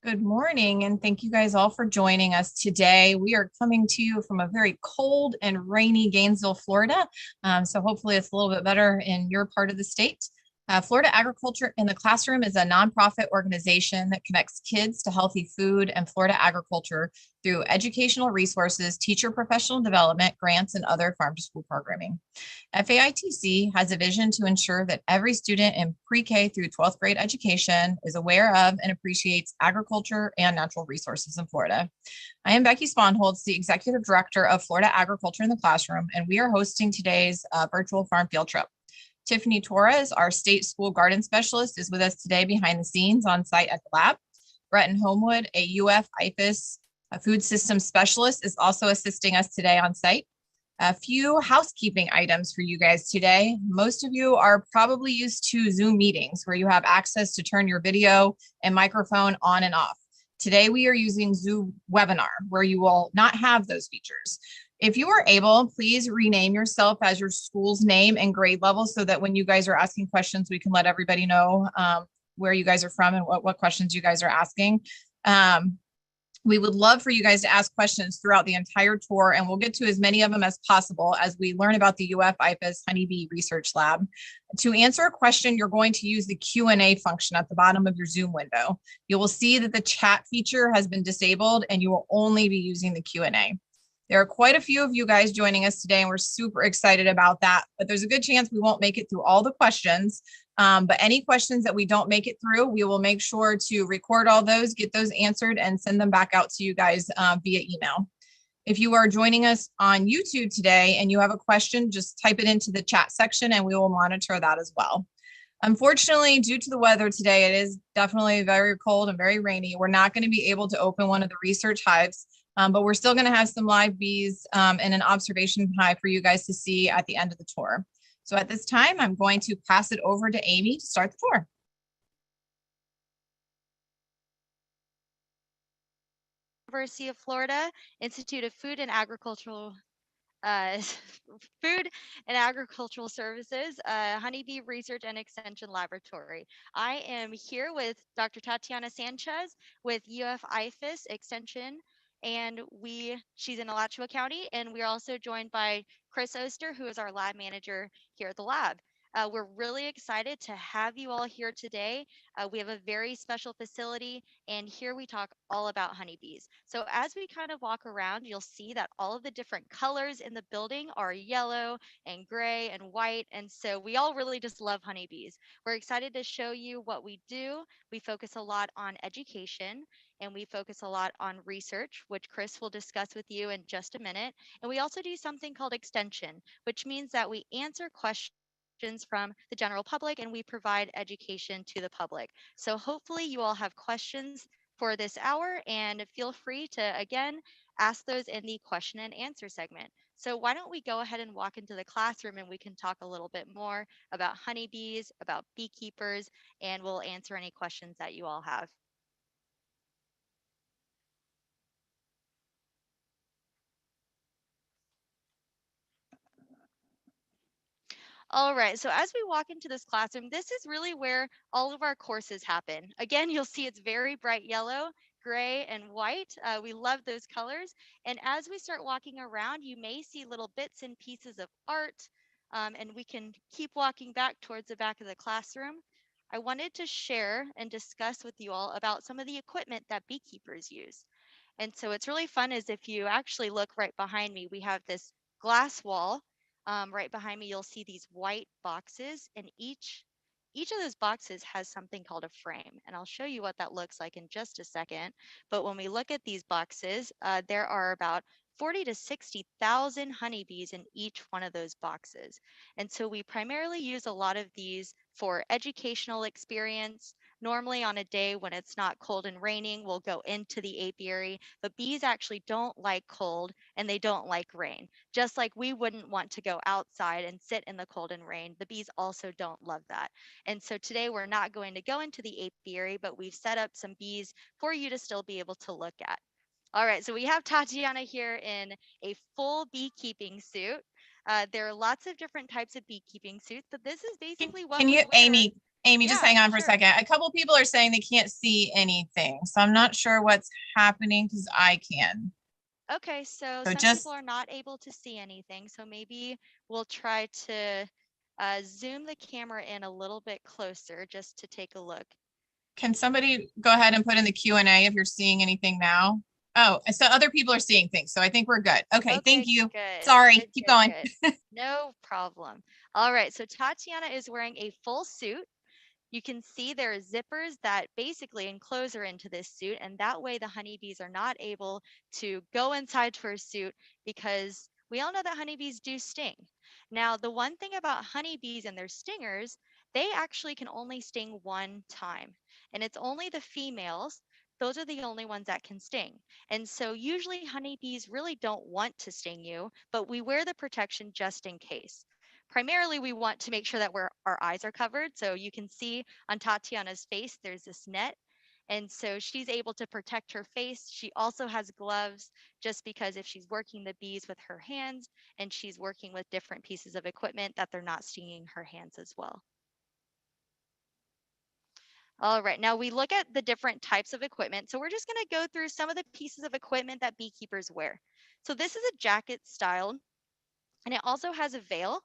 Good morning, and thank you guys all for joining us today. We are coming to you from a very cold and rainy Gainesville, Florida. So hopefully it's a little bit better in your part of the state. Florida Agriculture in the Classroom is a nonprofit organization that connects kids to healthy food and Florida agriculture through educational resources, teacher professional development, grants, and other farm to school programming. FAITC has a vision to ensure that every student in pre-K through 12th grade education is aware of and appreciates agriculture and natural resources in Florida. I am Becky Sponholz, the Executive Director of Florida Agriculture in the Classroom, and we are hosting today's virtual farm field trip. Tiffany Torres, our state school garden specialist, is with us today behind the scenes on site at the lab. Breton Homewood, a UF IFAS food systems specialist, is also assisting us today on site. A few housekeeping items for you guys today. Most of you are probably used to Zoom meetings where you have access to turn your video and microphone on and off. Today we are using Zoom webinar where you will not have those features. If you are able, please rename yourself as your school's name and grade level so that when you guys are asking questions, we can let everybody know where you guys are from and what questions you guys are asking. We would love for you guys to ask questions throughout the entire tour, and we'll get to as many of them as possible as we learn about the UF IFAS Honeybee Research Lab. To answer a question, you're going to use the Q&A function at the bottom of your Zoom window. You will see that the chat feature has been disabled, and you will only be using the Q&A. There are quite a few of you guys joining us today, and we're super excited about that, but there's a good chance we won't make it through all the questions. But any questions that we don't make it through, we will make sure to record all those, get those answered, and send them back out to you guys via email. If you are joining us on YouTube today and you have a question, just type it into the chat section and we will monitor that as well. Unfortunately, due to the weather today, it is definitely very cold and very rainy. We're not going to be able to open one of the research hives, but we're still going to have some live bees and an observation hive for you guys to see at the end of the tour. So at this time, I'm going to pass it over to Amy to start the tour. University of Florida Institute of Food and Agricultural Food and Agricultural Services, Honeybee Research and Extension Laboratory. I am here with Dr. Tatiana Sanchez with UF IFAS Extension, and she's in Alachua County, and we are also joined by Chris Oster, who is our lab manager here at the lab. We're really excited to have you all here today. We have a very special facility, and here we talk all about honeybees. So as we kind of walk around, you'll see that all of the different colors in the building are yellow and gray and white, and so we all really just love honeybees. We're excited to show you what we do. We focus a lot on education, and we focus a lot on research, which Chris will discuss with you in just a minute. And we also do something called extension, which means that we answer questions from the general public and we provide education to the public. So hopefully you all have questions for this hour, and feel free to again ask those in the question and answer segment. So why don't we go ahead and walk into the classroom and we can talk a little bit more about honeybees, about beekeepers, and we'll answer any questions that you all have. All right, so as we walk into this classroom, this is really where all of our courses happen. Again, you'll see it's very bright yellow, gray, and white. We love those colors. And as we start walking around, you may see little bits and pieces of art, and we can keep walking back towards the back of the classroom. I wanted to share and discuss with you all about some of the equipment that beekeepers use. And so it's really fun is if you actually look right behind me, we have this glass wall. Right behind me, you'll see these white boxes, and each of those boxes has something called a frame. And I'll show you what that looks like in just a second. But when we look at these boxes, there are about 40 to 60,000 honeybees in each one of those boxes. And so we primarily use a lot of these for educational experience. Normally on a day when it's not cold and raining, we'll go into the apiary, but bees actually don't like cold and they don't like rain. Just like we wouldn't want to go outside and sit in the cold and rain, the bees also don't love that. And so today we're not going to go into the apiary, but we've set up some bees for you to still be able to look at. All right, so we have Tatiana here in a full beekeeping suit. There are lots of different types of beekeeping suits, but this is basically what Can we you, wear. Amy, Amy, just Yeah, hang on for a sure. second. A couple people are saying they can't see anything. So I'm not sure what's happening because I can. Okay, so So some people just, are not able to see anything. So maybe we'll try to zoom the camera in a little bit closer just to take a look. can somebody go ahead and put in the Q&A if you're seeing anything now? Oh, so other people are seeing things. So I think we're good. Okay, thank Okay, you. good, Sorry, good, keep good, going. good. No problem. All right, so Tatiana is wearing a full suit. You can see there are zippers that basically enclose her into this suit, and that way the honeybees are not able to go inside to her suit because we all know that honeybees do sting. Now, the one thing about honeybees and their stingers, they actually can only sting one time, and it's only the females. Those are the only ones that can sting. And so usually honeybees really don't want to sting you, but we wear the protection just in case. Primarily, we want to make sure that our eyes are covered. So you can see on Tatiana's face, there's this net. And so she's able to protect her face. She also has gloves just because if she's working the bees with her hands and she's working with different pieces of equipment, that they're not stinging her hands as well. All right, now we look at the different types of equipment. So we're just going to go through some of the pieces of equipment that beekeepers wear. So this is a jacket style, and it also has a veil,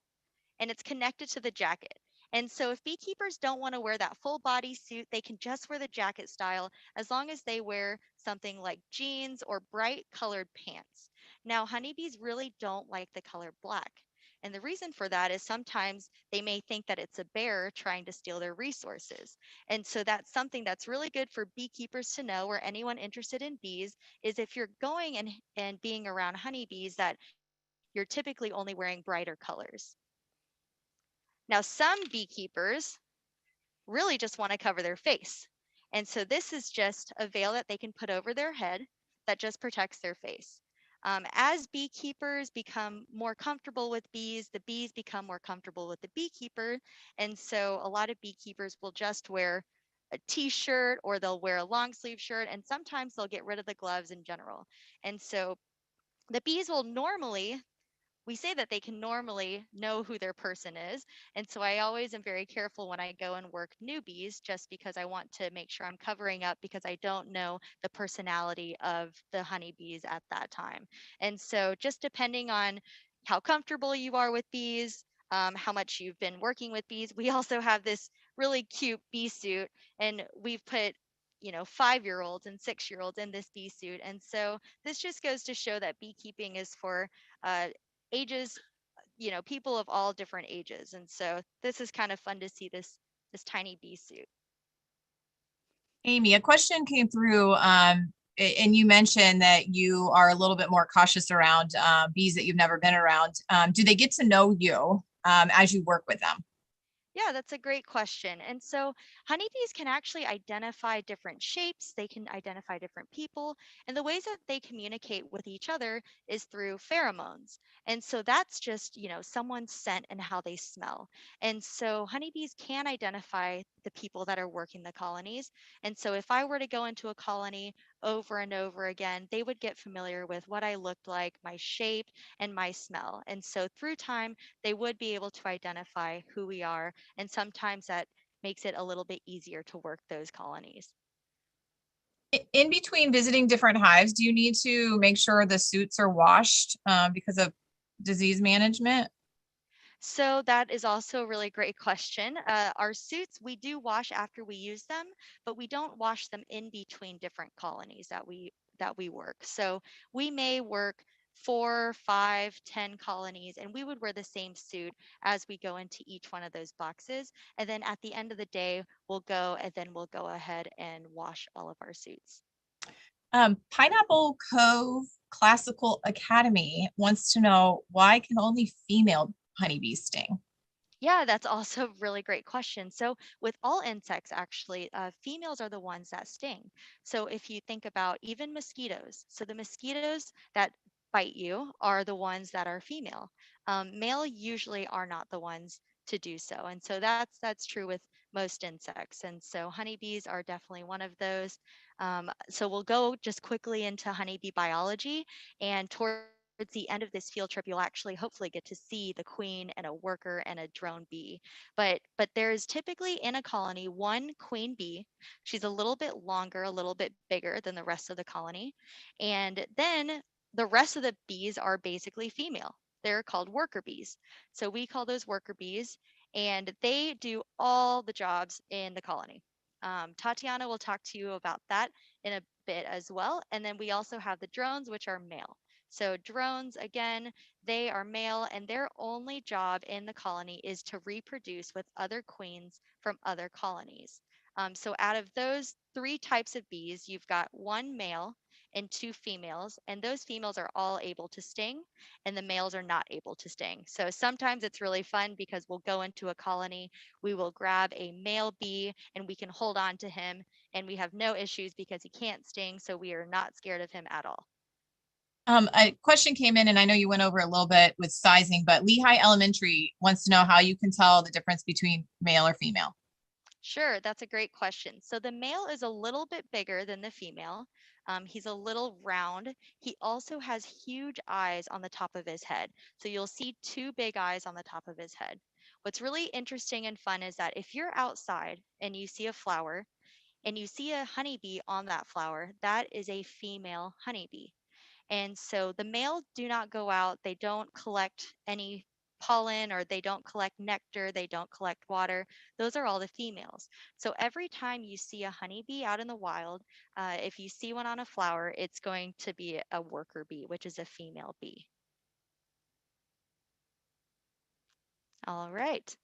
and it's connected to the jacket. And so if beekeepers don't want to wear that full body suit, they can just wear the jacket style as long as they wear something like jeans or bright colored pants. Now, honeybees really don't like the color black. And the reason for that is sometimes they may think that it's a bear trying to steal their resources. And so that's something that's really good for beekeepers to know, or anyone interested in bees, is if you're going and being around honeybees, that you're typically only wearing brighter colors. Now, some beekeepers really just want to cover their face. And so this is just a veil that they can put over their head that just protects their face. As beekeepers become more comfortable with bees, the bees become more comfortable with the beekeeper. And so a lot of beekeepers will just wear a t-shirt, or they'll wear a long sleeve shirt, and sometimes they'll get rid of the gloves in general. And so the bees will normally, we say that they can normally know who their person is. And so I always am very careful when I go and work newbies, just because I want to make sure I'm covering up, because I don't know the personality of the honeybees at that time. And so just depending on how comfortable you are with bees, how much you've been working with bees, we also have this really cute bee suit, and we've put 5-year-olds and 6-year-olds in this bee suit. And so this just goes to show that beekeeping is for uh, ages, people of all different ages. And so this is kind of fun to see this tiny bee suit. Amy, a question came through, and you mentioned that you are a little bit more cautious around bees that you've never been around. Do they get to know you as you work with them? Yeah, that's a great question. And so honeybees can actually identify different shapes, they can identify different people, and the ways that they communicate with each other is through pheromones. And so that's just, someone's scent and how they smell. And so honeybees can identify the people that are working the colonies. And so if I were to go into a colony over and over again, they would get familiar with what I looked like, my shape, and my smell. And so through time, they would be able to identify who we are, and sometimes that makes it a little bit easier to work those colonies. In between visiting different hives, do you need to make sure the suits are washed because of disease management? So that is also a really great question. Our suits, we do wash after we use them, but we don't wash them in between different colonies that we work. So we may work 4, 5, 10 colonies, and we would wear the same suit as we go into each one of those boxes. And then at the end of the day, we'll go ahead and wash all of our suits. Pineapple Cove Classical Academy wants to know, why can only female honeybees sting? Yeah, that's also a really great question. So, with all insects, actually, females are the ones that sting. So, if you think about even mosquitoes, so the mosquitoes that bite you are the ones that are female. Male usually are not the ones to do so, and so that's true with most insects. And so, honeybees are definitely one of those. So, we'll go just quickly into honeybee biology, and towards the end of this field trip, you'll actually hopefully get to see the queen and a worker and a drone bee. But there's typically in a colony one queen bee. She's a little bit longer, a little bit bigger than the rest of the colony. And then the rest of the bees are basically female. They're called worker bees. So we call those worker bees, and they do all the jobs in the colony. Tatiana will talk to you about that in a bit as well. And then we also have the drones, which are male. So drones, again, they are male, and their only job in the colony is to reproduce with other queens from other colonies. So out of those 3 types of bees, you've got 1 male and 2 females, and those females are all able to sting, and the males are not able to sting. So sometimes it's really fun because we'll go into a colony, we will grab a male bee, and we can hold on to him, and we have no issues because he can't sting, so we are not scared of him at all. A question came in, and I know you went over a little bit with sizing, but Lehigh Elementary wants to know how you can tell the difference between male or female. Sure, that's a great question. So the male is a little bit bigger than the female. He's a little round. He also has huge eyes on the top of his head. So you'll see 2 big eyes on the top of his head. What's really interesting and fun is that if you're outside and you see a flower and you see a honeybee on that flower, that is a female honeybee. And so the males do not go out, they don't collect any pollen, or they don't collect nectar, they don't collect water. Those are all the females. So every time you see a honeybee out in the wild, if you see one on a flower, it's going to be a worker bee, which is a female bee. All right.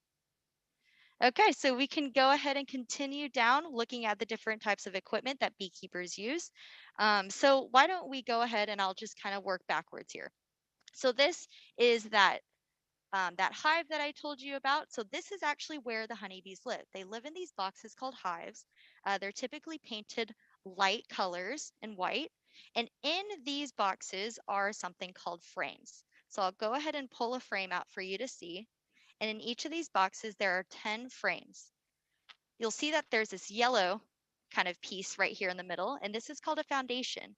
Okay, so we can go ahead and continue down looking at the different types of equipment that beekeepers use. So why don't we go ahead and I'll just kind of work backwards here. So this is that hive that I told you about. So this is actually where the honeybees live. They live in these boxes called hives. They're typically painted light colors and white. And in these boxes are something called frames. So I'll go ahead and pull a frame out for you to see. And in each of these boxes, there are 10 frames. You'll see that there's this yellow kind of piece right here in the middle, and this is called a foundation.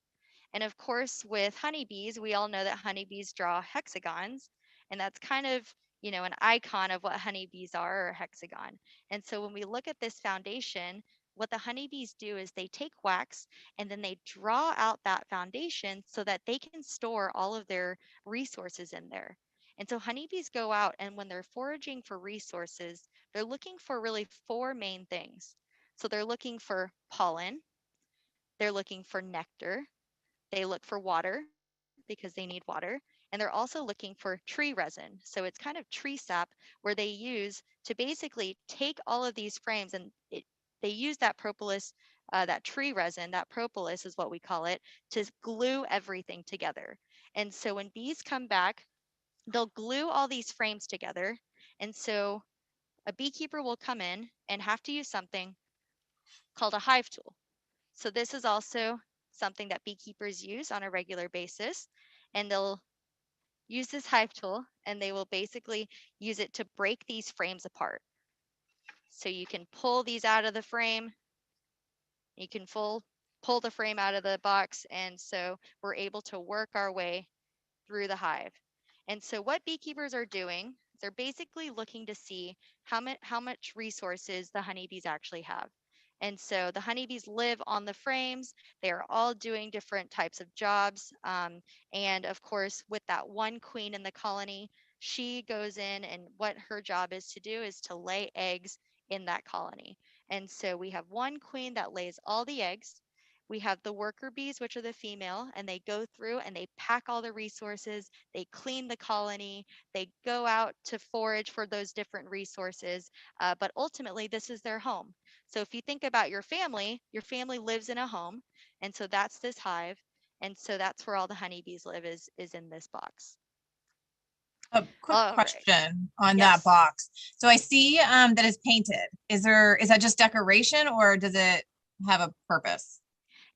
And of course, with honeybees, we all know that honeybees draw hexagons, and that's kind of, an icon of what honeybees are, or a hexagon. And so when we look at this foundation, what the honeybees do is they take wax and then they draw out that foundation so that they can store all of their resources in there. And so honeybees go out, and when they're foraging for resources, they're looking for really 4 main things. So they're looking for pollen, they're looking for nectar, they look for water because they need water, and they're also looking for tree resin. So it's kind of tree sap where they use to basically take all of these frames, and they use that propolis, that tree resin, that propolis is what we call it, to glue everything together. And so when bees come back, they'll glue all these frames together. And so a beekeeper will come in and have to use something called a hive tool. So this is also something that beekeepers use on a regular basis, and they'll use this hive tool and they will basically use it to break these frames apart. So you can pull these out of the frame, you can pull the frame out of the box, and so we're able to work our way through the hive. And so what beekeepers are doing, they're basically looking to see how much resources the honeybees actually have. And so the honeybees live on the frames. They are all doing different types of jobs. And of course, with that one queen in the colony, she goes in, and what her job is to do is to lay eggs in that colony. And so we have one queen that lays all the eggs. We have the worker bees, which are the female, and they go through and they pack all the resources, they clean the colony, they go out to forage for those different resources, but ultimately this is their home. So if you think about your family lives in a home, and so that's this hive, and so that's where all the honeybees live, is in this box. A quick All right. question on that Yes. box. So I see that it's painted. Is that just decoration, or does it have a purpose?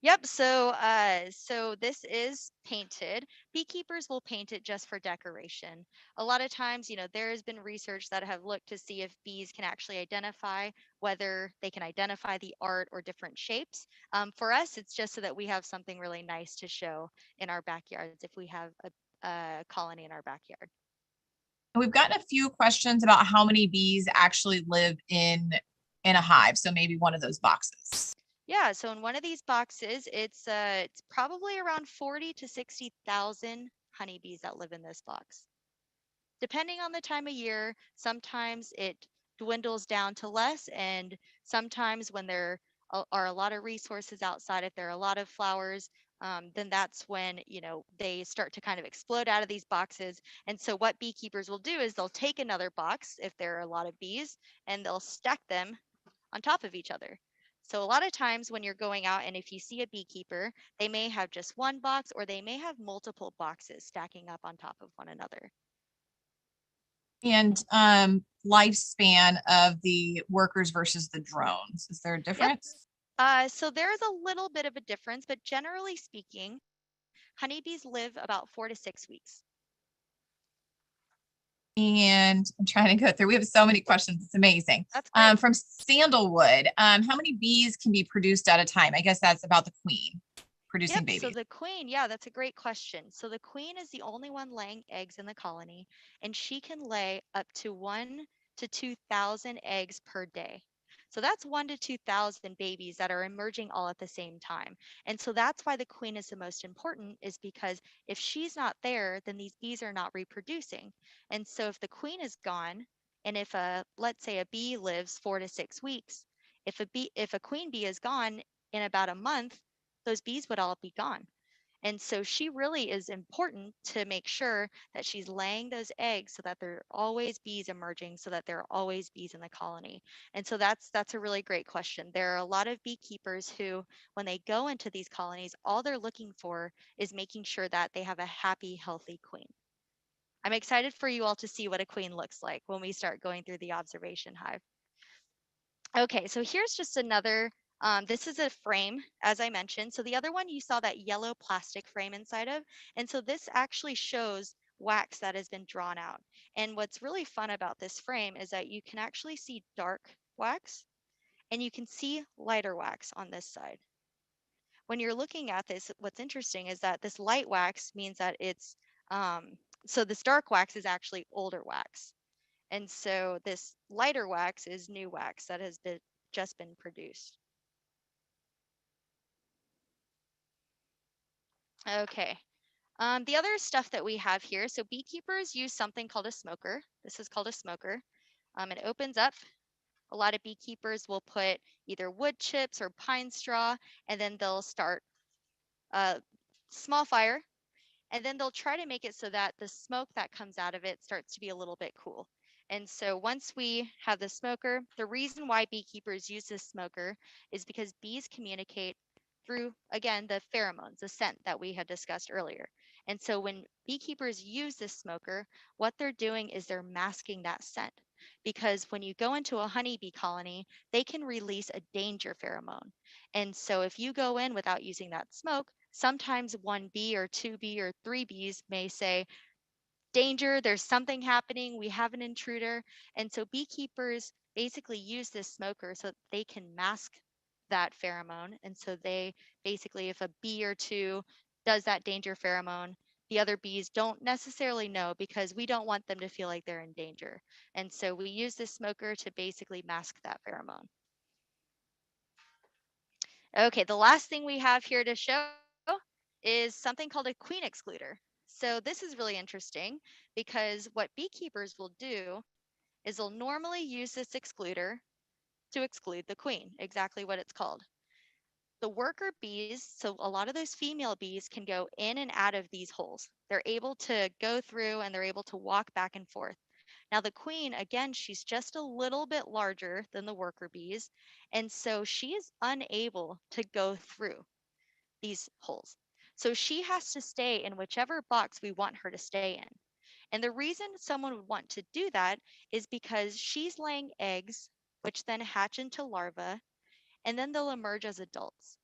Yep. So this is painted. Beekeepers will paint it just for decoration. A lot of times, there has been research that have looked to see if bees can actually identify whether they can identify the art or different shapes. For us, it's just so that we have something really nice to show in our backyards if we have colony in our backyard. And we've gotten a few questions about how many bees actually live in a hive. So maybe one of those boxes. Yeah, so in one of these boxes, it's probably around 40 to 60,000 honeybees that live in this box. Depending on the time of year, sometimes it dwindles down to less, and sometimes when there are a lot of resources outside, if there are a lot of flowers, then that's when they start to kind of explode out of these boxes. And so what beekeepers will do is they'll take another box if there are a lot of bees, and they'll stack them on top of each other. So a lot of times when you're going out and if you see a beekeeper, they may have just one box or they may have multiple boxes stacking up on top of one another. And lifespan of the workers versus the drones. Is there a Yep. difference? So there's a little bit of a difference, but generally speaking, honeybees live about 4 to 6 weeks. And I'm trying to go through. We have so many questions. It's amazing. That's great. From Sandalwood, how many bees can be produced at a time? I guess that's about the queen producing Yep, babies. so the queen, yeah, that's a great question. So the queen is the only one laying eggs in the colony, and she can lay up to 1 to 2,000 eggs per day. So that's 1 to 2,000 babies that are emerging all at the same time. And so that's why the queen is the most important, is because if she's not there, then these bees are not reproducing. And so if the queen is gone, and if let's say a bee lives 4 to 6 weeks, if a queen bee is gone in about a month, those bees would all be gone. And so she really is important to make sure that she's laying those eggs so that there are always bees emerging, so that there are always bees in the colony. And so that's a really great question. There are a lot of beekeepers who, when they go into these colonies, all they're looking for is making sure that they have a happy, healthy queen. I'm excited for you all to see what a queen looks like when we start going through the observation hive. Okay, so here's just another, this is a frame, as I mentioned. So the other one you saw that yellow plastic frame inside of, and so this actually shows wax that has been drawn out. And what's really fun about this frame is that you can actually see dark wax and you can see lighter wax on this side. When you're looking at this, what's interesting is that this light wax means that so this dark wax is actually older wax. And so this lighter wax is new wax that has just been produced. Okay. The other stuff that we have here, so beekeepers use something called a smoker. This is called a smoker. It opens up. A lot of beekeepers will put either wood chips or pine straw, and then they'll start a small fire, and then they'll try to make it so that the smoke that comes out of it starts to be a little bit cool. And so once we have the smoker, the reason why beekeepers use this smoker is because bees communicate through, again, the pheromones, the scent that we had discussed earlier. And so when beekeepers use this smoker, what they're doing is they're masking that scent. Because when you go into a honeybee colony, they can release a danger pheromone. And so if you go in without using that smoke, sometimes one bee or two bee or three bees may say, danger, there's something happening, we have an intruder. And so beekeepers basically use this smoker so they can mask that pheromone. And so they basically, if a bee or two does that danger pheromone, the other bees don't necessarily know because we don't want them to feel like they're in danger. And so we use this smoker to basically mask that pheromone. Okay, the last thing we have here to show is something called a queen excluder. So this is really interesting because what beekeepers will do is they'll normally use this excluder to exclude the queen, exactly what it's called. The worker bees, so a lot of those female bees can go in and out of these holes. They're able to go through and they're able to walk back and forth. Now the queen, again, she's just a little bit larger than the worker bees, and so she is unable to go through these holes. So she has to stay in whichever box we want her to stay in. And the reason someone would want to do that is because she's laying eggs, which then hatch into larvae, and then they'll emerge as adults.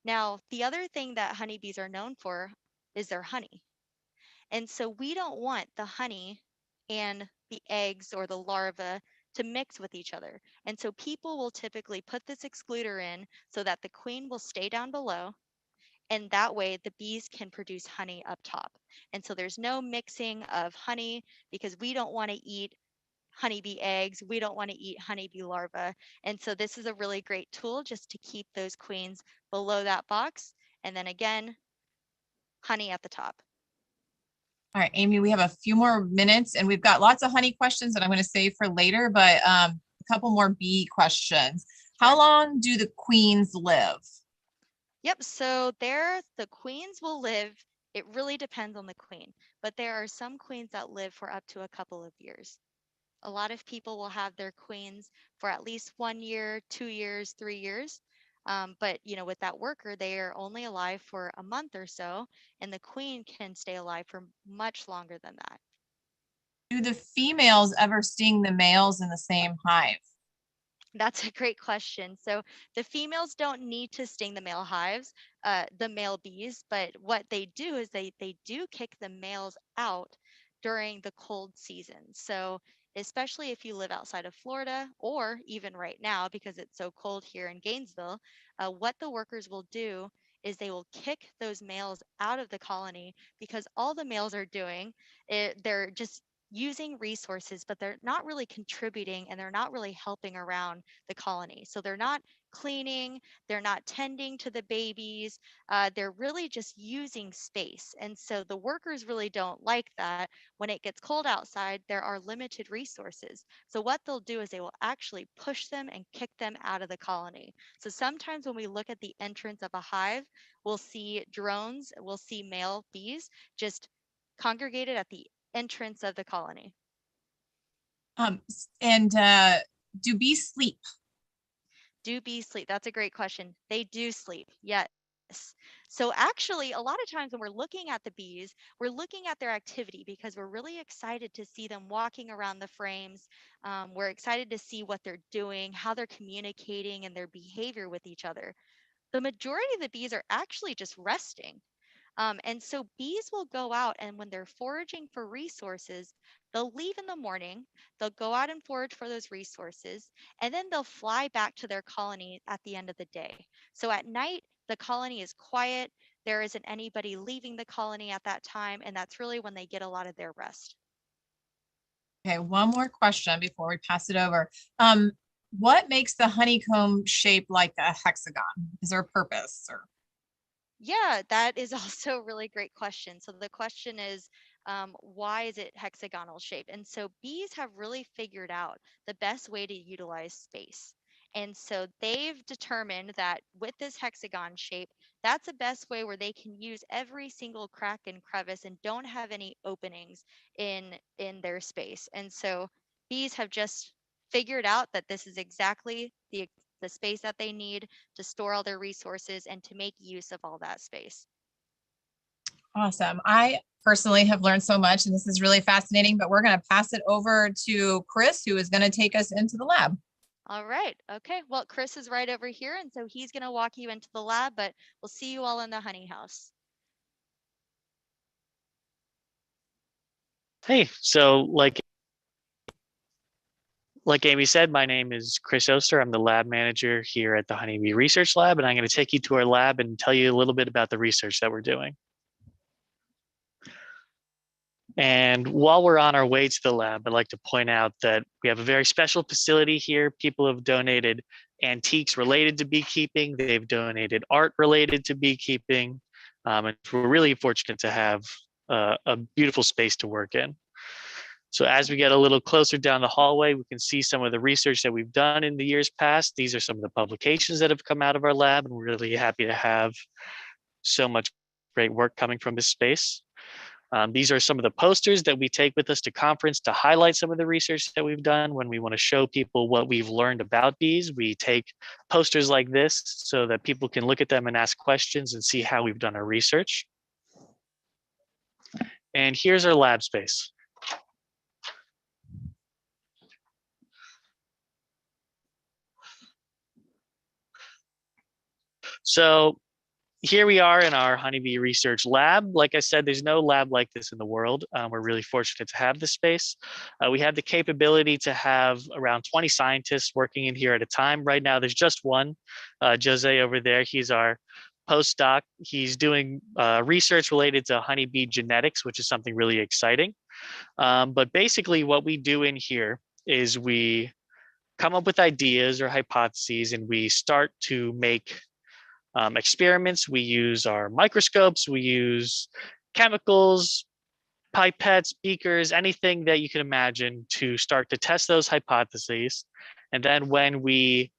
Now, the other thing that honeybees are known for is their honey. And so we don't want the honey and the eggs or the larvae to mix with each other. And so people will typically put this excluder in so that the queen will stay down below And that way the bees can produce honey up top. And so there's no mixing of honey because we don't want to eat honeybee eggs. We don't want to eat honeybee larvae. And so this is a really great tool just to keep those queens below that box. And then again, honey at the top. All right, Amy, we have a few more minutes and we've got lots of honey questions that I'm going to save for later, but a couple more bee questions. How long do the queens live? Yep, so the queens will live, it really depends on the queen, but there are some queens that live for up to a couple of years. A lot of people will have their queens for at least 1 year, 2 years, 3 years. But with that worker, they are only alive for a month or so, and the queen can stay alive for much longer than that. Do the females ever sting the males in the same hive? That's a great question. So the females don't need to sting the male hives, the male bees, but what they do is they do kick the males out during the cold season. So especially if you live outside of Florida or even right now because it's so cold here in Gainesville, what the workers will do is they will kick those males out of the colony because all the males are doing, they're just using resources, but they're not really contributing and they're not really helping around the colony. So they're not cleaning, they're not tending to the babies, they're really just using space. And so the workers really don't like that. When it gets cold outside, there are limited resources. So what they'll do is they will actually push them and kick them out of the colony. So sometimes when we look at the entrance of a hive, we'll see drones, we'll see male bees just congregated at the entrance of the colony. And do bees sleep? Do bees sleep? That's a great question. They do sleep, yes. So actually, a lot of times when we're looking at the bees, we're looking at their activity because we're really excited to see them walking around the frames. We're excited to see what they're doing, how they're communicating, and their behavior with each other. The majority of the bees are actually just resting. And so bees will go out and when they're foraging for resources, they'll leave in the morning, they'll go out and forage for those resources, and then they'll fly back to their colony at the end of the day. So at night, the colony is quiet. There isn't anybody leaving the colony at that time, and that's really when they get a lot of their rest. Okay, one more question before we pass it over. What makes the honeycomb shape like a hexagon? Is there a purpose or? Yeah, that is also a really great question. So the question is, why is it hexagonal shape? And so bees have really figured out the best way to utilize space. And so they've determined that with this hexagon shape, that's the best way where they can use every single crack and crevice and don't have any openings in their space. And so bees have just figured out that this is exactly the space that they need to store all their resources and to make use of all that space. Awesome. I personally have learned so much and this is really fascinating, but we're going to pass it over to Chris, who is going to take us into the lab. All right. Okay. Well, Chris is right over here. And so he's going to walk you into the lab, but we'll see you all in the honey house. Hey, so like Amy said, my name is Chris Oster. I'm the lab manager here at the Honeybee Research Lab, and I'm going to take you to our lab and tell you a little bit about the research that we're doing. And while we're on our way to the lab, I'd like to point out that we have a very special facility here. People have donated antiques related to beekeeping. They've donated art related to beekeeping. And we're really fortunate to have a beautiful space to work in. So as we get a little closer down the hallway, we can see some of the research that we've done in the years past. These are some of the publications that have come out of our lab, and we're really happy to have so much great work coming from this space. These are some of the posters that we take with us to conference to highlight some of the research that we've done. When we want to show people what we've learned about bees, we take posters like this so that people can look at them and ask questions and see how we've done our research. And here's our lab space. So here we are in our Honeybee Research Lab. Like I said, there's no lab like this in the world. We're really fortunate to have this space. We have the capability to have around 20 scientists working in here at a time. Right now, there's just one, Jose over there. He's our postdoc. He's doing research related to honeybee genetics, which is something really exciting. But basically what we do in here is we come up with ideas or hypotheses, and we start to make experiments. We use our microscopes, we use chemicals, pipettes, beakers, anything that you can imagine to start to test those hypotheses. And then when we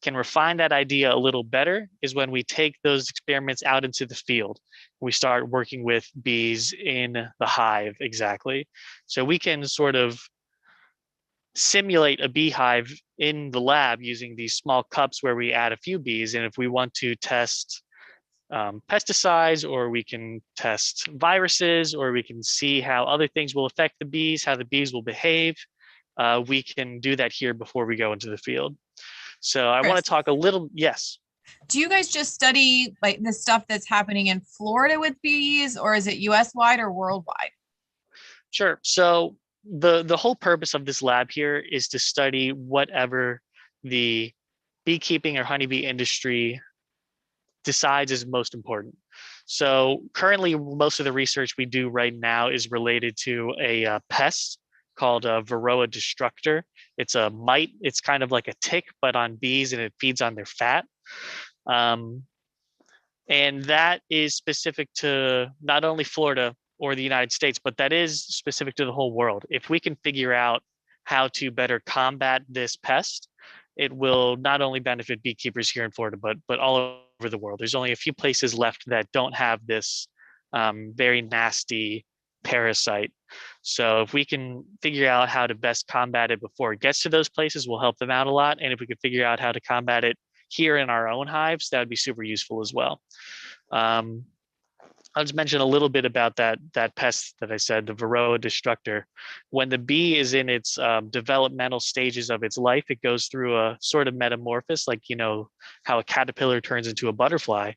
can refine that idea a little better is when we take those experiments out into the field. We start working with bees in the hive, exactly. So we can sort of simulate a beehive in the lab using these small cups where we add a few bees. And if we want to test pesticides, or we can test viruses, or we can see how other things will affect the bees, how the bees will behave, we can do that here before we go into the field. So I want to talk a little, yes. Do you guys just study like the stuff that's happening in Florida with bees, or is it US wide or worldwide? Sure. So the whole purpose of this lab here is to study whatever the beekeeping or honeybee industry decides is most important. So currently, most of the research we do right now is related to a pest called a Varroa destructor. It's a mite. It's kind of like a tick, but on bees, and it feeds on their fat. And that is specific to not only Florida or the United States, but that is specific to the whole world. If we can figure out how to better combat this pest, it will not only benefit beekeepers here in Florida, but all over the world. There's only a few places left that don't have this very nasty parasite. So if we can figure out how to best combat it before it gets to those places, we'll help them out a lot. And if we can figure out how to combat it here in our own hives, that would be super useful as well. I'll just mention a little bit about that pest that I said, the Varroa destructor. When the bee is in its developmental stages of its life, it goes through a sort of metamorphosis, like, you know, how a caterpillar turns into a butterfly.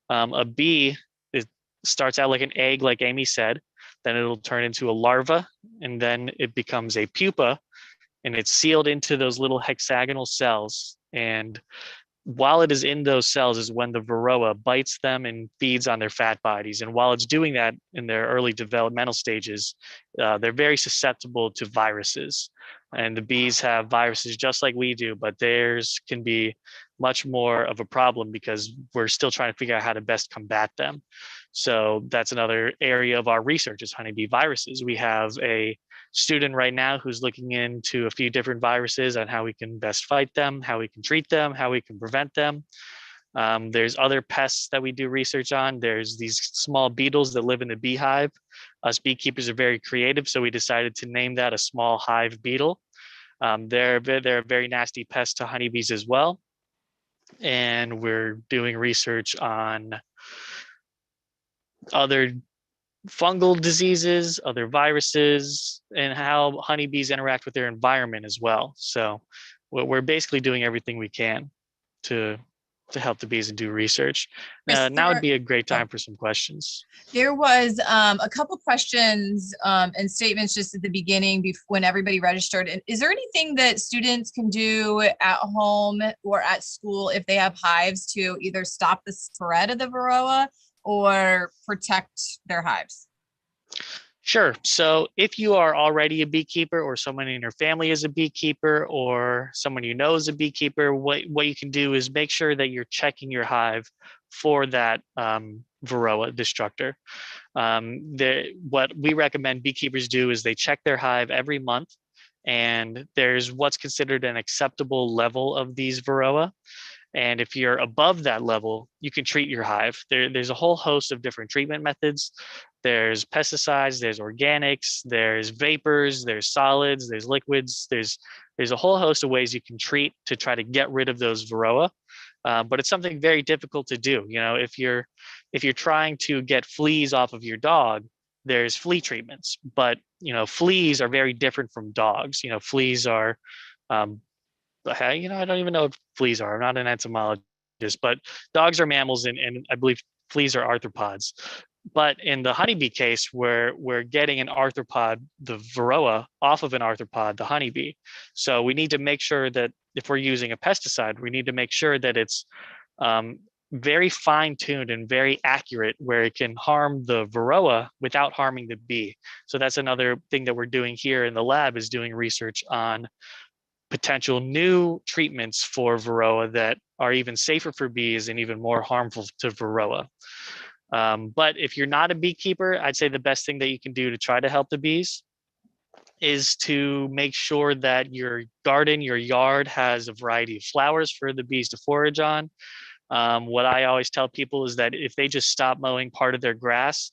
A bee, it starts out like an egg, like Amy said, then it'll turn into a larva, and then it becomes a pupa, and it's sealed into those little hexagonal cells. And while it is in those cells is when the Varroa bites them and feeds on their fat bodies. And while it's doing that in their early developmental stages, they're very susceptible to viruses. And the bees have viruses just like we do, but theirs can be much more of a problem because we're still trying to figure out how to best combat them. So that's another area of our research is honeybee viruses. We have a student right now who's looking into a few different viruses and how we can best fight them, how we can treat them, how we can prevent them. There's other pests that we do research on. There's these small beetles that live in the beehive. Us beekeepers are very creative, so we decided to name that a small hive beetle. They're a very nasty pest to honeybees as well. And we're doing research on other fungal diseases, other viruses, and how honeybees interact with their environment as well. So we're basically doing everything we can to help the bees and do research. Now would be a great time for some questions. There was a couple questions and statements just at the beginning when everybody registered. Is there anything that students can do at home or at school if they have hives to either stop the spread of the Varroa or protect their hives? Sure. So if you are already a beekeeper, or someone in your family is a beekeeper, or someone you know is a beekeeper, what you can do is make sure that you're checking your hive for that Varroa destructor. What we recommend beekeepers do is they check their hive every month, and there's what's considered an acceptable level of these Varroa. And if you're above that level, you can treat your hive. There's a whole host of different treatment methods. There's pesticides, there's organics, there's vapors, there's solids, there's liquids. There's a whole host of ways you can treat to try to get rid of those Varroa. But it's something very difficult to do. You know, if you're trying to get fleas off of your dog, there's flea treatments. But you know, fleas are very different from dogs. You know, fleas are I don't even know what fleas are. I'm not an entomologist, but dogs are mammals, and I believe fleas are arthropods. But in the honeybee case, we're getting an arthropod, the Varroa, off of an arthropod, the honeybee. So we need to make sure that if we're using a pesticide, we need to make sure that it's very fine-tuned and very accurate, where it can harm the varroa without harming the bee. So that's another thing that we're doing here in the lab, is doing research on potential new treatments for varroa that are even safer for bees and even more harmful to varroa. But if you're not a beekeeper, I'd say the best thing that you can do to try to help the bees is to make sure that your garden, your yard, has a variety of flowers for the bees to forage on. What I always tell people is that if they just stop mowing part of their grass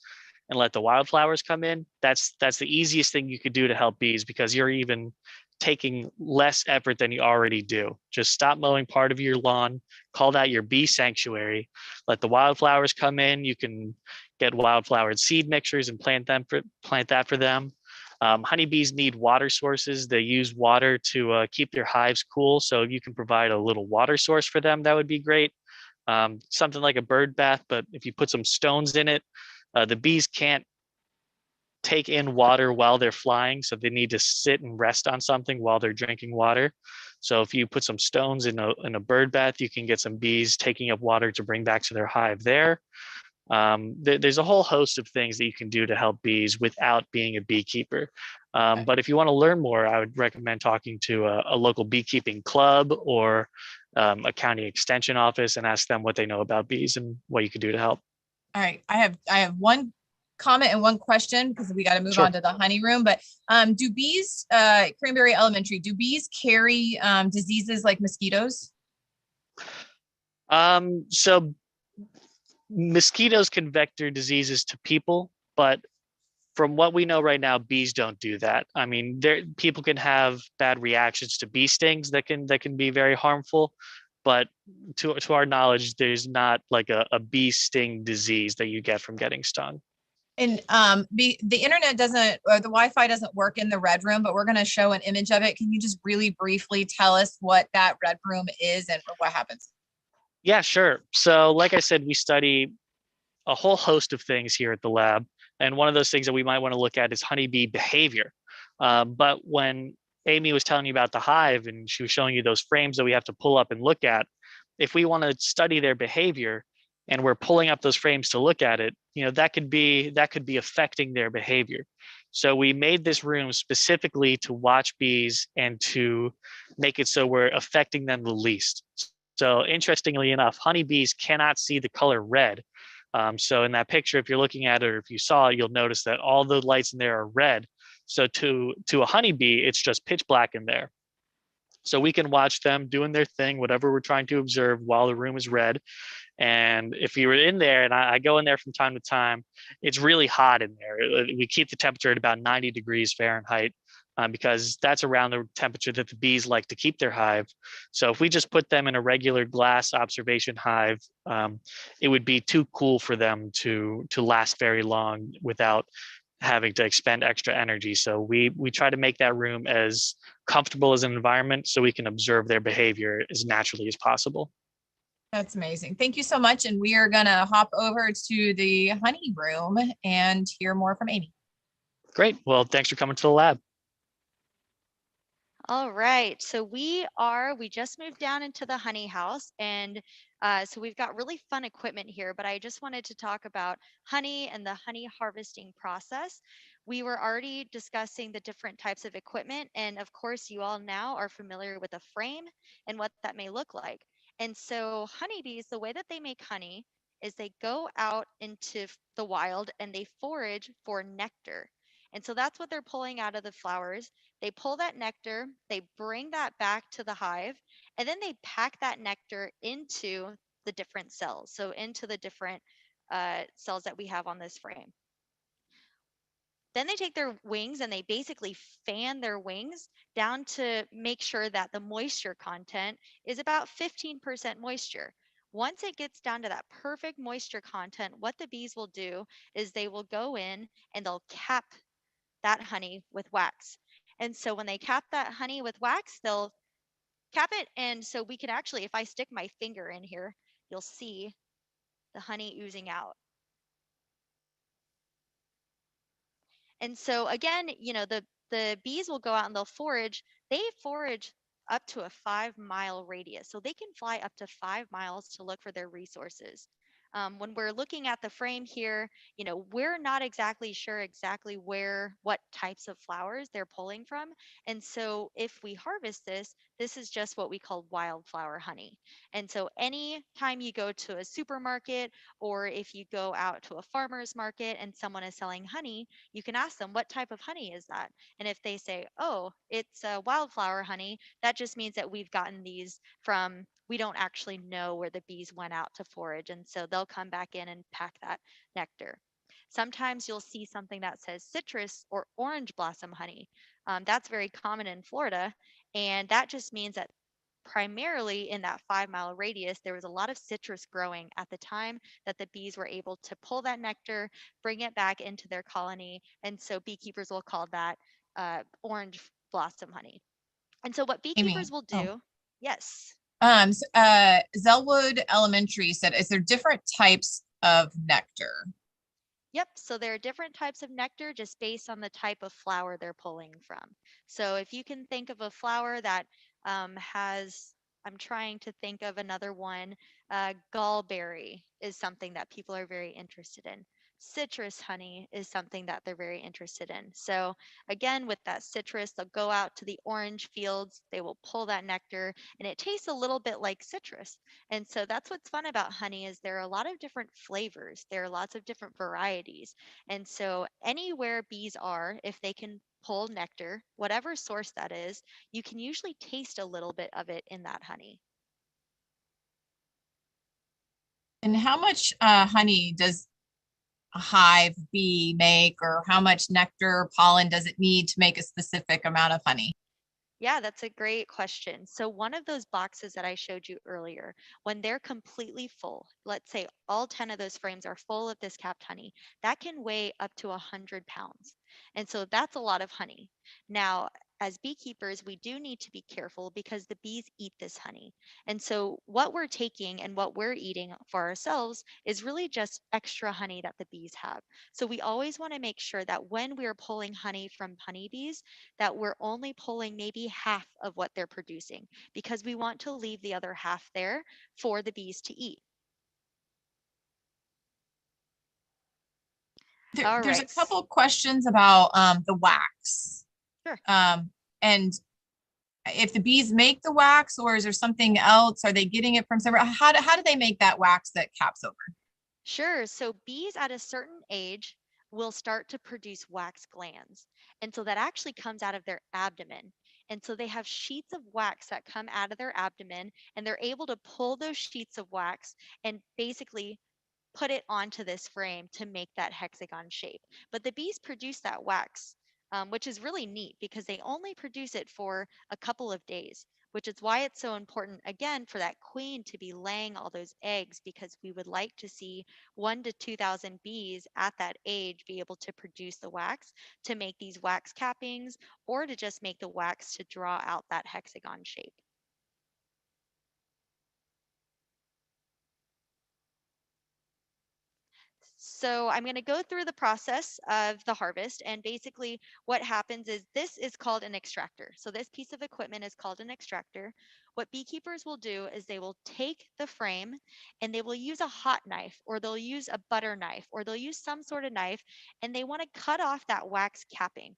and let the wildflowers come in, that's the easiest thing you could do to help bees, because you're even taking less effort than you already do. Just stop mowing part of your lawn, call that your bee sanctuary, let the wildflowers come in. You can get wildflowered seed mixtures and plant that for them. Honeybees need water sources. They use water to keep their hives cool. So if you can provide a little water source for them, that would be great. Something like a bird bath, but if you put some stones in it, the bees can't take in water while they're flying, so they need to sit and rest on something while they're drinking water. So if you put some stones in a bird bath, you can get some bees taking up water to bring back to their hive there. There's a whole host of things that you can do to help bees without being a beekeeper. But if you want to learn more, I would recommend talking to a local beekeeping club or a county extension office and ask them what they know about bees and what you could do to help. All right, I have one comment and one question, because we got to move Sure. on to the honey room. But do bees, Cranberry Elementary, do bees carry diseases like mosquitoes? So mosquitoes can vector diseases to people, but from what we know right now, bees don't do that. I mean, people can have bad reactions to bee stings that can be very harmful, but to our knowledge, there's not like a bee sting disease that you get from getting stung. And the internet doesn't, or the Wi-Fi doesn't work in the red room, but we're going to show an image of it. Can you just really briefly tell us what that red room is and what happens? Yeah, sure. So like I said, we study a whole host of things here at the lab. And one of those things that we might want to look at is honeybee behavior. But when Amy was telling you about the hive and she was showing you those frames that we have to pull up and look at, if we want to study their behavior and we're pulling up those frames to look at it, that could be affecting their behavior. So we made this room specifically to watch bees and to make it so we're affecting them the least. So interestingly enough, honeybees cannot see the color red. So in that picture, if you're looking at it or if you saw it, you'll notice that all the lights in there are red. So to a honeybee, it's just pitch black in there. So we can watch them doing their thing, whatever we're trying to observe, while the room is red. And if you were in there, and I go in there from time to time, it's really hot in there. We keep the temperature at about 90 degrees Fahrenheit, because that's around the temperature that the bees like to keep their hive. So if we just put them in a regular glass observation hive, it would be too cool for them to last very long without having to expend extra energy. So we try to make that room as comfortable as an environment so we can observe their behavior as naturally as possible. That's amazing. Thank you so much. And we are going to hop over to the honey room and hear more from Amy. Great. Well, thanks for coming to the lab. All right, so we just moved down into the honey house, and so we've got really fun equipment here, but I just wanted to talk about honey and the honey harvesting process. We were already discussing the different types of equipment, and of course you all now are familiar with a frame and what that may look like. And so honeybees, the way that they make honey is they go out into the wild and they forage for nectar. And so that's what they're pulling out of the flowers. They pull that nectar, they bring that back to the hive, and then they pack that nectar into the different cells. So into the different cells that we have on this frame. Then they take their wings and they basically fan their wings down to make sure that the moisture content is about 15% moisture. Once it gets down to that perfect moisture content, what the bees will do is they will go in and they'll cap that honey with wax. And so when they cap that honey with wax, they'll cap it. And so we can actually, if I stick my finger in here, you'll see the honey oozing out. And so again, the bees will go out and they'll forage. They forage up to a 5-mile radius. So they can fly up to 5 miles to look for their resources. When we're looking at the frame here, we're not exactly sure exactly what types of flowers they're pulling from. And so if we harvest this is just what we call wildflower honey. And so anytime you go to a supermarket, or if you go out to a farmer's market and someone is selling honey, you can ask them, what type of honey is that? And if they say, oh, it's a wildflower honey, that just means that we've gotten these from, we don't actually know where the bees went out to forage. And so they'll come back in and pack that nectar. Sometimes you'll see something that says citrus or orange blossom honey. That's very common in Florida. And that just means that primarily in that 5-mile radius, there was a lot of citrus growing at the time that the bees were able to pull that nectar, bring it back into their colony. And so beekeepers will call that orange blossom honey. And so what Amy. beekeepers will Oh. do, yes. Zellwood Elementary said, is there different types of nectar? Yep, so there are different types of nectar just based on the type of flower they're pulling from. So if you can think of a flower that has, I'm trying to think of another one, gallberry is something that people are very interested in. Citrus honey is something that they're very interested in. So again, with that citrus, they'll go out to the orange fields, they will pull that nectar, and it tastes a little bit like citrus. And so that's what's fun about honey is there are a lot of different flavors. There are lots of different varieties. And so anywhere bees are, if they can pull nectar, whatever source that is, you can usually taste a little bit of it in that honey. And how much honey does a hive bee make, or how much nectar or pollen does it need to make a specific amount of honey? Yeah, that's a great question. So one of those boxes that I showed you earlier, when they're completely full, let's say all 10 of those frames are full of this capped honey, that can weigh up to 100 pounds. And so that's a lot of honey. Now, as beekeepers, we do need to be careful because the bees eat this honey. And so what we're taking and what we're eating for ourselves is really just extra honey that the bees have. So we always want to make sure that when we're pulling honey from honeybees, that we're only pulling maybe half of what they're producing because we want to leave the other half there for the bees to eat. There's a couple of questions about the wax. Sure. And if the bees make the wax, or is there something else? Are they getting it from somewhere? How do they make that wax that caps over? Sure. So bees at a certain age will start to produce wax glands. And so that actually comes out of their abdomen. And so they have sheets of wax that come out of their abdomen, and they're able to pull those sheets of wax and basically put it onto this frame to make that hexagon shape. But the bees produce that wax, which is really neat because they only produce it for a couple of days, which is why it's so important, again, for that queen to be laying all those eggs, because we would like to see 1,000 to 2,000 bees at that age be able to produce the wax to make these wax cappings, or to just make the wax to draw out that hexagon shape. So I'm going to go through the process of the harvest, and basically what happens is this is called an extractor. So this piece of equipment is called an extractor. What beekeepers will do is they will take the frame and they will use a hot knife, or they'll use a butter knife, or they'll use some sort of knife, and they want to cut off that wax capping.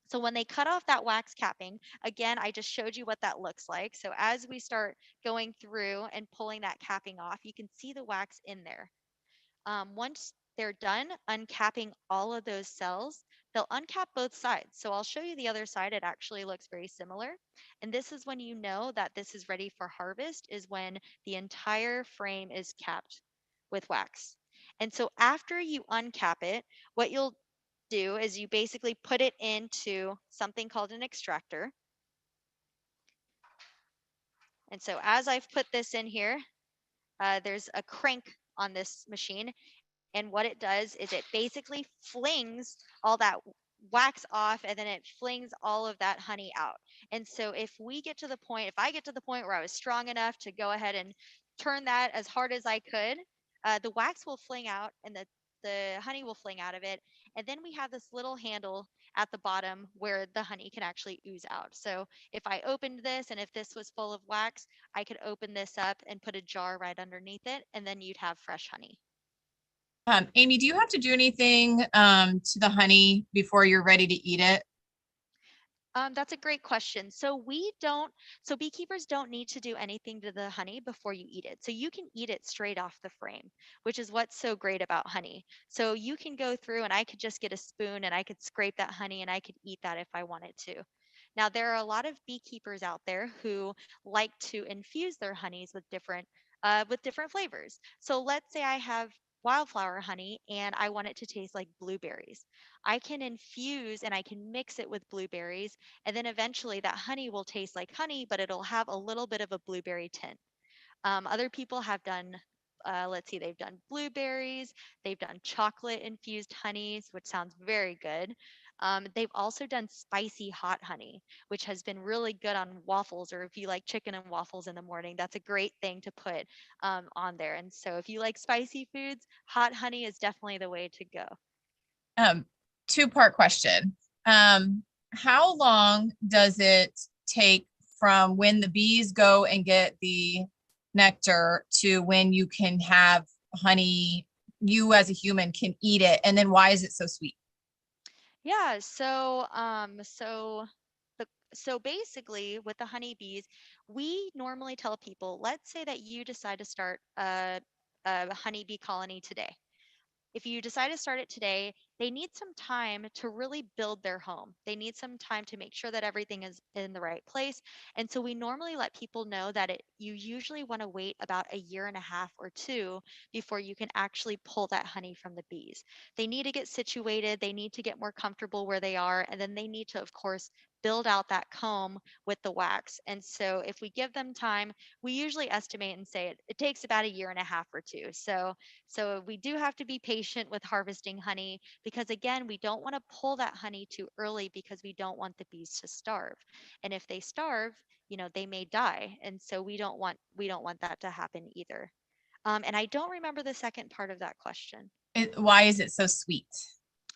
So when they cut off that wax capping, again, I just showed you what that looks like. So as we start going through and pulling that capping off, you can see the wax in there. Once they're done uncapping all of those cells, they'll uncap both sides. So I'll show you the other side. It actually looks very similar. And this is when you know that this is ready for harvest, is when the entire frame is capped with wax. And so after you uncap it, what you'll do is you basically put it into something called an extractor. And so as I've put this in here, there's a crank on this machine. And what it does is it basically flings all that wax off, and then it flings all of that honey out. And so if I get to the point where I was strong enough to go ahead and turn that as hard as I could, the wax will fling out, and the honey will fling out of it. And then we have this little handle, at the bottom where the honey can actually ooze out. So if I opened this and if this was full of wax, I could open this up and put a jar right underneath it, and then you'd have fresh honey. Amy, do you have to do anything to the honey before you're ready to eat it? That's a great question. So beekeepers don't need to do anything to the honey before you eat it. So you can eat it straight off the frame, which is what's so great about honey. So you can go through and I could just get a spoon and I could scrape that honey and I could eat that if I wanted to. Now, there are a lot of beekeepers out there who like to infuse their honeys with different flavors. So let's say I have wildflower honey and I want it to taste like blueberries. I can infuse and I can mix it with blueberries, and then eventually that honey will taste like honey, but it'll have a little bit of a blueberry tint. Other people have done, let's see, they've done blueberries, they've done chocolate infused honeys, which sounds very good. They've also done spicy hot honey, which has been really good on waffles, or if you like chicken and waffles in the morning, that's a great thing to put on there. And so if you like spicy foods, hot honey is definitely the way to go. Two-part question. How long does it take from when the bees go and get the nectar to when you can have honey, you as a human can eat it? And then why is it so sweet? Yeah, so basically with the honeybees, we normally tell people, let's say that you decide to start a honeybee colony today. If you decide to start it today, they need some time to really build their home. They need some time to make sure that everything is in the right place. And so we normally let people know that you usually want to wait about a year and a half or two before you can actually pull that honey from the bees. They need to get situated, they need to get more comfortable where they are, and then they need to, of course, build out that comb with the wax. And so if we give them time, we usually estimate and say it takes about a year and a half or two. So we do have to be patient with harvesting honey because again, we don't want to pull that honey too early because we don't want the bees to starve. And if they starve, they may die. And so we don't want that to happen either. And I don't remember the second part of that question. Why is it so sweet?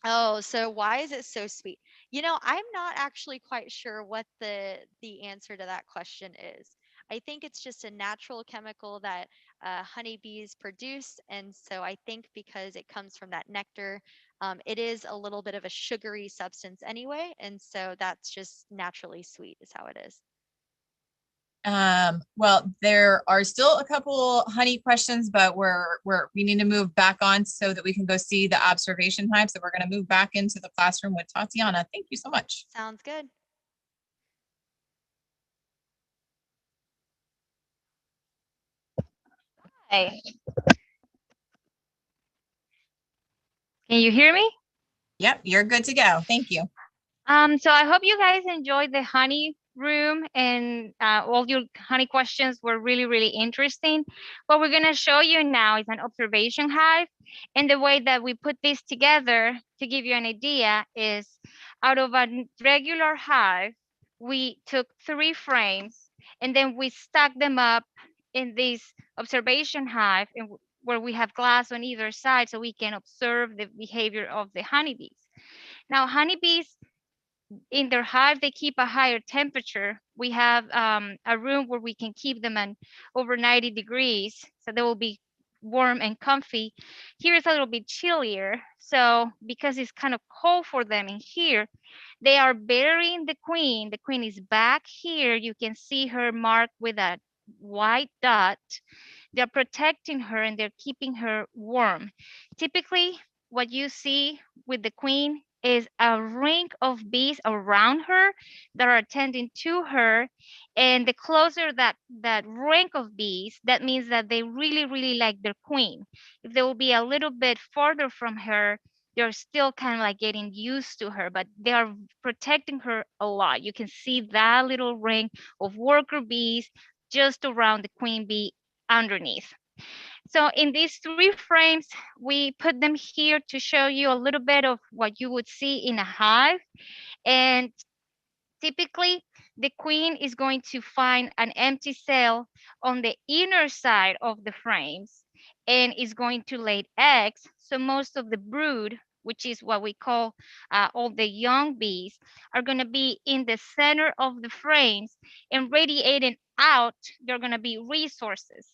Oh, so why is it so sweet? I'm not actually quite sure what the answer to that question is. I think it's just a natural chemical that honeybees produce, and so I think because it comes from that nectar, it is a little bit of a sugary substance anyway, and so that's just naturally sweet, is how it is. Well, there are still a couple honey questions, but we need to move back on so that we can go see the observation hive. So we're going to move back into the classroom with Tatiana. Thank you so much. Sounds good. Hey, can you hear me? Yep, you're good to go. Thank you. So I hope you guys enjoyed the honey room and all your honey questions were really, really interesting. What we're gonna show you now is an observation hive. And the way that we put this together to give you an idea is out of a regular hive, we took 3 frames and then we stacked them up in this observation hive where we have glass on either side so we can observe the behavior of the honeybees. Now, honeybees in their hive, they keep a higher temperature. We have a room where we can keep them at over 90 degrees, so they will be warm and comfy. Here is a little bit chillier, so because it's kind of cold for them in here, they are burying the queen. The queen is back here. You can see her marked with a white dot. They're protecting her and they're keeping her warm. Typically, what you see with the queen is a ring of bees around her that are attending to her. And the closer that ring of bees, that means that they really, really like their queen. If they will be a little bit farther from her, they're still kind of like getting used to her, but they are protecting her a lot. You can see that little ring of worker bees just around the queen bee underneath. So in these 3 frames, we put them here to show you a little bit of what you would see in a hive. And typically, the queen is going to find an empty cell on the inner side of the frames and is going to lay eggs. So most of the brood which is what we call all the young bees, are going to be in the center of the frames, and radiating out, they're going to be resources.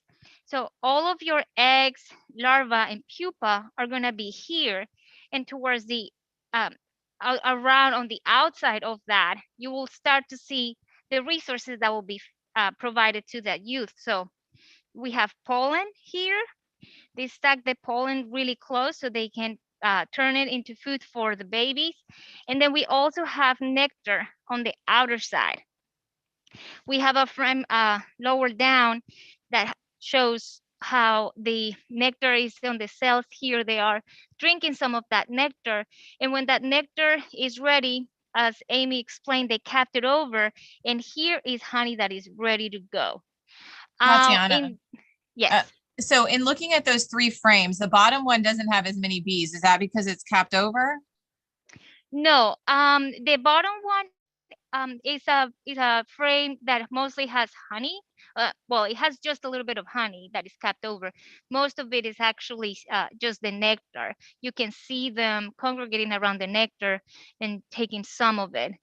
So all of your eggs, larvae, and pupa are going to be here, and towards the um, around on the outside of that, you will start to see the resources that will be provided to that youth. So we have pollen here. They stack the pollen really close so they can turn it into food for the babies. And then we also have nectar on the outer side. We have a frame lower down that shows how the nectar is on the cells here. They are drinking some of that nectar. And when that nectar is ready, as Amy explained, they capped it over. And here is honey that is ready to go. Tatiana, Yes. so in looking at those 3 frames, the bottom one doesn't have as many bees. Is that because it's capped over? No, the bottom one is a frame that mostly has honey. Well, it has just a little bit of honey that is capped over. Most of it is actually just the nectar. You can see them congregating around the nectar and taking some of it.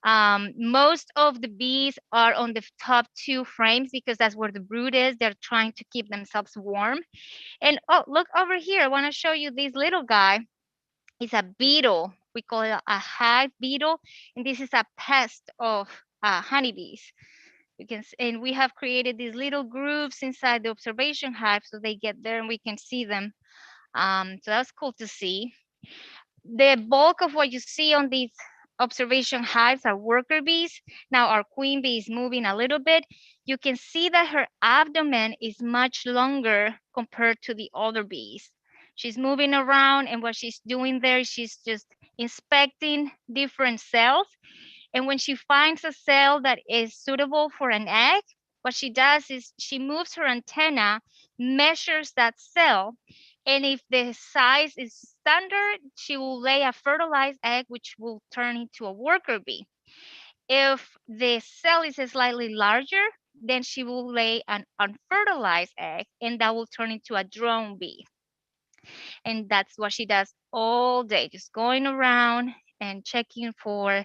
Most of the bees are on the top 2 frames because that's where the brood is. They're trying to keep themselves warm. And oh, look over here. I want to show you this little guy. It's a beetle. We call it a hive beetle, and this is a pest of honeybees. And we have created these little grooves inside the observation hive so they get there and we can see them. So that's cool to see. The bulk of what you see on these observation hives are worker bees. Now our queen bee is moving a little bit. You can see that her abdomen is much longer compared to the other bees. She's moving around, and what she's doing there, she's just inspecting different cells. And when she finds a cell that is suitable for an egg, what she does is she moves her antenna, measures that cell, and if the size is standard, she will lay a fertilized egg, which will turn into a worker bee. If the cell is slightly larger, then she will lay an unfertilized egg, and that will turn into a drone bee. And that's what she does all day, just going around and checking for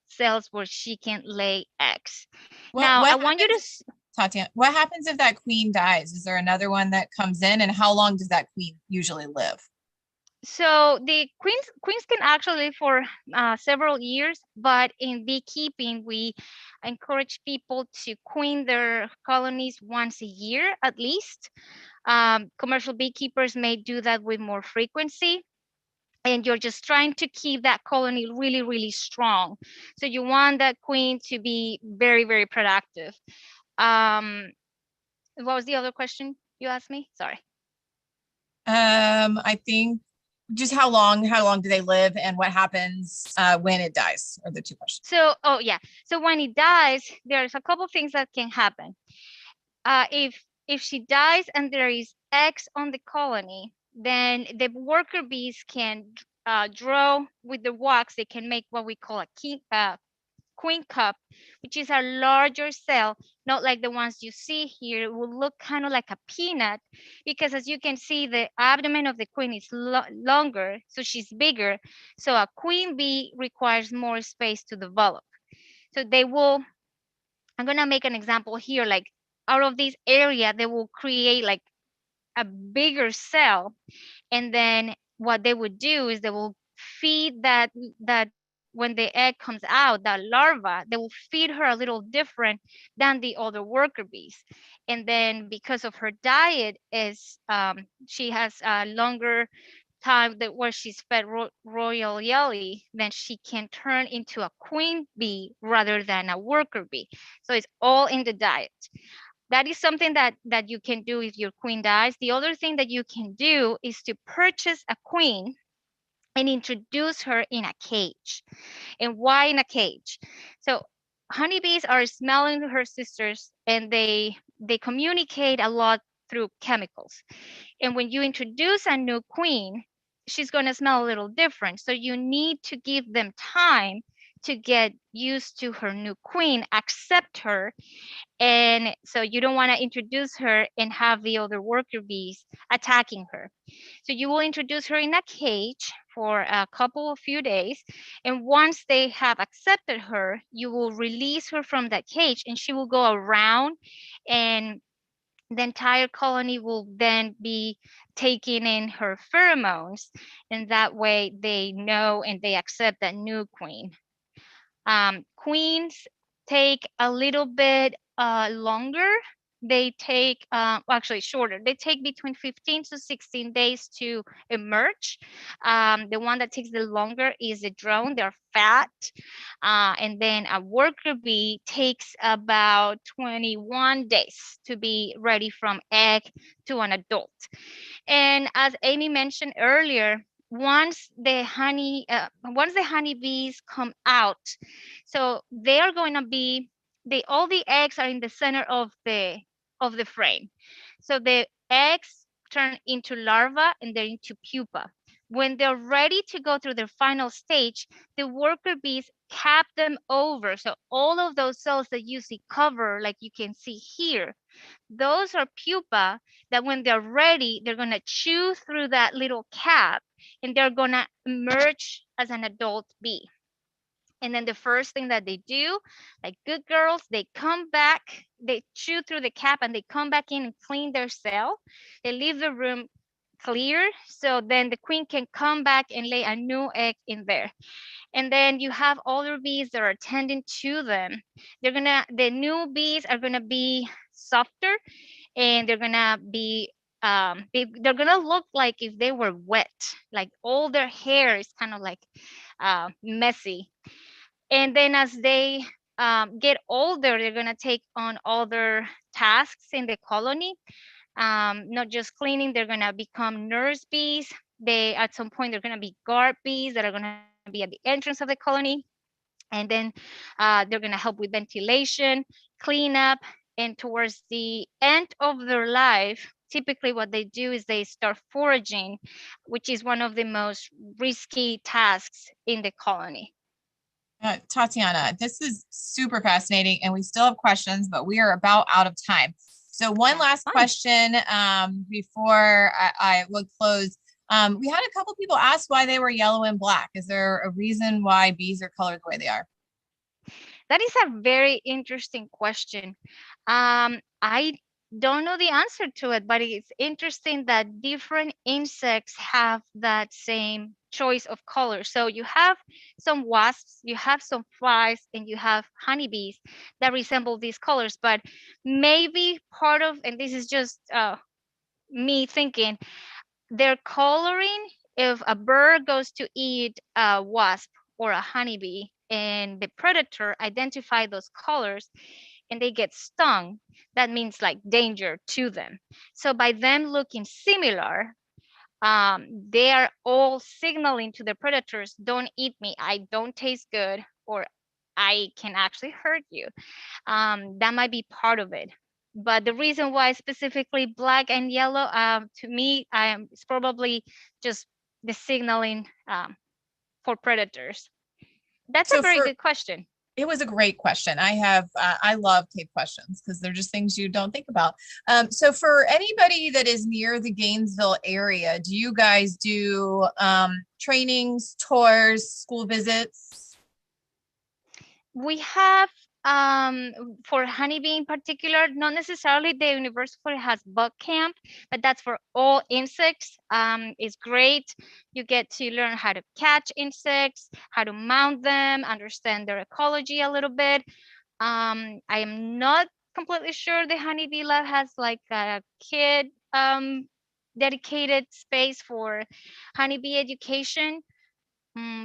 cells where she can lay eggs. Now, I want you to, Tatiana, what happens if that queen dies? Is there another one that comes in, and how long does that queen usually live? so the queens can actually live for several years, but in beekeeping, we encourage people to queen their colonies once a year at least. Commercial beekeepers may do that with more frequency, and you're just trying to keep that colony really, really strong. So you want that queen to be very, very productive. What was the other question you asked me? Sorry. I think just how long do they live, and what happens when it dies are the 2 questions. So, oh yeah. So when it dies, there's a couple things that can happen. If she dies and there is eggs on the colony, then the worker bees can draw with the wax. They can make what we call a queen cup, which is a larger cell, not like the ones you see here. It will look kind of like a peanut because, as you can see, the abdomen of the queen is longer, so she's bigger. So a queen bee requires more space to develop. So they will, I'm gonna make an example here, like out of this area, they will create like a bigger cell, and then what they would do is they will feed that when the egg comes out, that larva, they will feed her a little different than the other worker bees. And then because of her diet is she has a longer time that where she's fed royal jelly, then she can turn into a queen bee rather than a worker bee. So it's all in the diet. That is something that you can do if your queen dies. The other thing that you can do is to purchase a queen and introduce her in a cage. And why in a cage? So honeybees are smelling her sisters, and they communicate a lot through chemicals. And when you introduce a new queen, she's going to smell a little different. So you need to give them time to get used to her new queen, accept her. And so you don't want to introduce her and have the other worker bees attacking her. So you will introduce her in a cage for a couple of few days. And once they have accepted her, you will release her from that cage and she will go around, and the entire colony will then be taking in her pheromones. And that way they know and they accept that new queen. Queens take a little bit longer. They take, actually shorter. They take between 15 to 16 days to emerge. The one that takes the longer is a drone. They're fat. And then a worker bee takes about 21 days to be ready from egg to an adult. And as Amy mentioned earlier, once the honeybees come out, so they are going to be, all the eggs are in the center of the frame. So the eggs turn into larvae and they're into pupa. When they're ready to go through their final stage, the worker bees cap them over. So all of those cells that you see cover, like you can see here, those are pupa that when they're ready, they're going to chew through that little cap and they're going to emerge as an adult bee. And then the first thing that they do, like good girls, they come back, they chew through the cap and they come back in and clean their cell. They leave the room clear so then the queen can come back and lay a new egg in there. And then you have other bees that are attending to them. The new bees are gonna be softer and they're gonna be they're gonna look like if they were wet, like all their hair is kind of like messy. And then as they get older, they're gonna take on other tasks in the colony, not just cleaning. They're gonna become nurse bees. They at some point they're gonna be guard bees that are gonna be at the entrance of the colony. And then they're gonna help with ventilation, cleanup, and towards the end of their life, typically what they do is they start foraging, which is one of the most risky tasks in the colony. Tatiana, this is super fascinating and we still have questions, but we are about out of time. So one last question before I would close. We had a couple people ask why they were yellow and black. Is there a reason why bees are colored the way they are? That is a very interesting question. I don't know the answer to it, but it's interesting that different insects have that same choice of color. So you have some wasps, you have some flies, and you have honeybees that resemble these colors. But maybe part of, and this is just me thinking, their coloring, if a bird goes to eat a wasp or a honeybee and the predator identify those colors and they get stung, that means like danger to them. So by them looking similar, they are all signaling to the predators, don't eat me, I don't taste good, or I can actually hurt you. That might be part of it. But the reason why specifically black and yellow, to me, it's probably just the signaling for predators. That's a very good question. It was a great question. I love tape questions because they're just things you don't think about. So for anybody that is near the Gainesville area, do you guys do trainings, tours, school visits? We have for honeybee in particular, not necessarily the university has bug camp, but that's for all insects. It's great. You get to learn how to catch insects, how to mount them, understand their ecology a little bit. I am not completely sure the honeybee lab has like a kid dedicated space for honeybee education,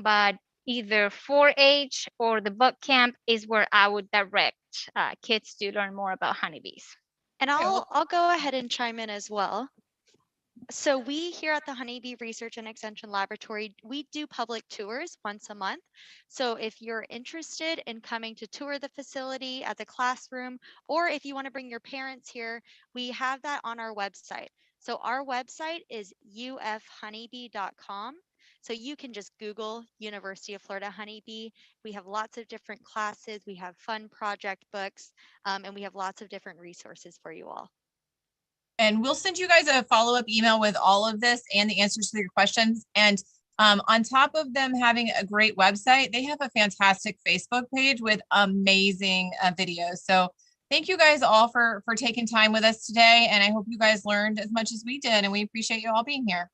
but either 4-H or the bug camp is where I would direct kids to learn more about honeybees. And I'll go ahead and chime in as well. So we here at the Honeybee Research and Extension Laboratory, we do public tours once a month. So if you're interested in coming to tour the facility as a classroom, or if you want to bring your parents here, we have that on our website. So our website is ufhoneybee.com. So you can just Google University of Florida Honeybee. We have lots of different classes. We have fun project books, and we have lots of different resources for you all. And we'll send you guys a follow-up email with all of this and the answers to your questions. And on top of them having a great website, they have a fantastic Facebook page with amazing videos. So thank you guys all for taking time with us today. And I hope you guys learned as much as we did. And we appreciate you all being here.